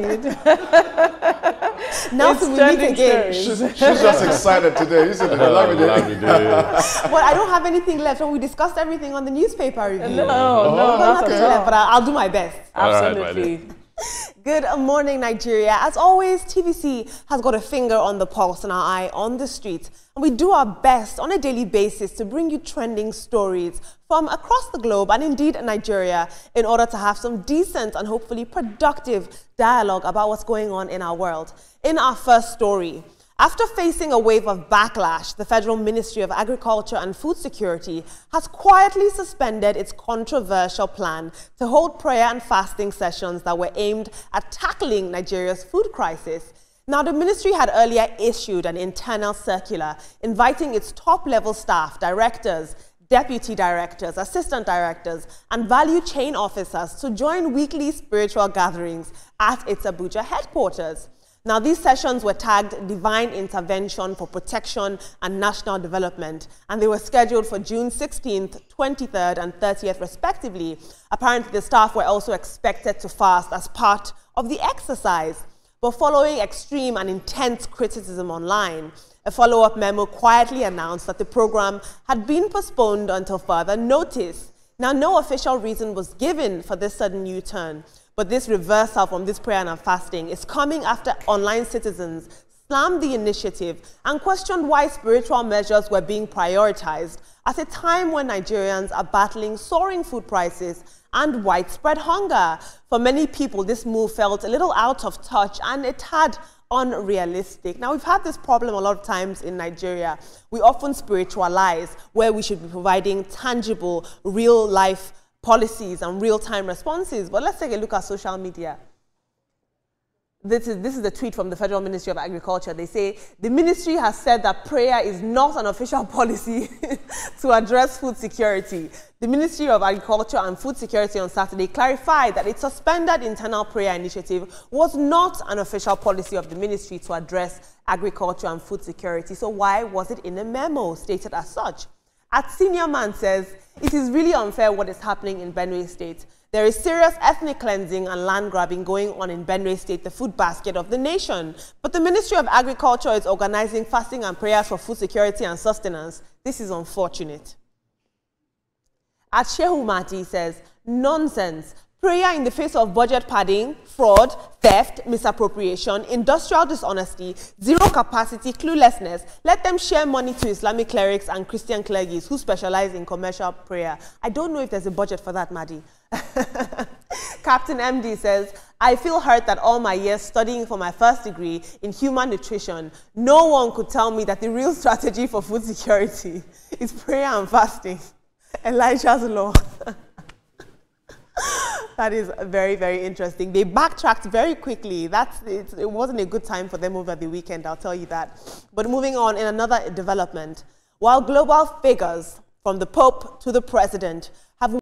indeed. Now we meet again. She's just excited today, isn't it? Well, I don't have anything left. So we discussed everything on the newspaper review. No, not at all. But I'll do my best. Absolutely. Good morning, Nigeria. As always, TVC has got a finger on the pulse and our eye on the street. And we do our best on a daily basis to bring you trending stories from across the globe and indeed Nigeria in order to have some decent and hopefully productive dialogue about what's going on in our world. In our first story, after facing a wave of backlash, the Federal Ministry of Agriculture and Food Security has quietly suspended its controversial plan to hold prayer and fasting sessions that were aimed at tackling Nigeria's food crisis. Now, the ministry had earlier issued an internal circular inviting its top-level staff, directors, deputy directors, assistant directors, and value chain officers to join weekly spiritual gatherings at its Abuja headquarters. Now, these sessions were tagged Divine Intervention for Protection and National Development, and they were scheduled for June 16th, 23rd, and 30th, respectively. Apparently, the staff were also expected to fast as part of the exercise. But following extreme and intense criticism online, a follow-up memo quietly announced that the program had been postponed until further notice. Now, no official reason was given for this sudden U-turn. But this reversal from this prayer and fasting is coming after online citizens slammed the initiative and questioned why spiritual measures were being prioritized at a time when Nigerians are battling soaring food prices and widespread hunger. For many people, this move felt a little out of touch and a tad unrealistic. Now, we've had this problem a lot of times in Nigeria. We often spiritualize where we should be providing tangible, real-life policies and real-time responses. But let's take a look at social media. This is a tweet from the Federal Ministry of Agriculture. They say, the ministry has said that prayer is not an official policy to address food security. The Ministry of Agriculture and Food Security on Saturday clarified that its suspended internal prayer initiative was not an official policy of the ministry to address agriculture and food security. So why was it in a memo stated as such? At Senior Man says, it is really unfair what is happening in Benue State. There is serious ethnic cleansing and land grabbing going on in Benue State, the food basket of the nation. But the Ministry of Agriculture is organizing fasting and prayers for food security and sustenance. This is unfortunate. At Shehu Mati says, nonsense. Prayer in the face of budget padding, fraud, theft, misappropriation, industrial dishonesty, zero capacity, cluelessness. Let them share money to Islamic clerics and Christian clergies who specialize in commercial prayer. I don't know if there's a budget for that, Maddie. Captain MD says, I feel hurt that all my years studying for my first degree in human nutrition, no one could tell me that the real strategy for food security is prayer and fasting. Elijah's law. That is very, very interesting. They backtracked very quickly. It wasn't a good time for them over the weekend, I'll tell you that. But moving on, in another development, while global figures from the Pope to the President have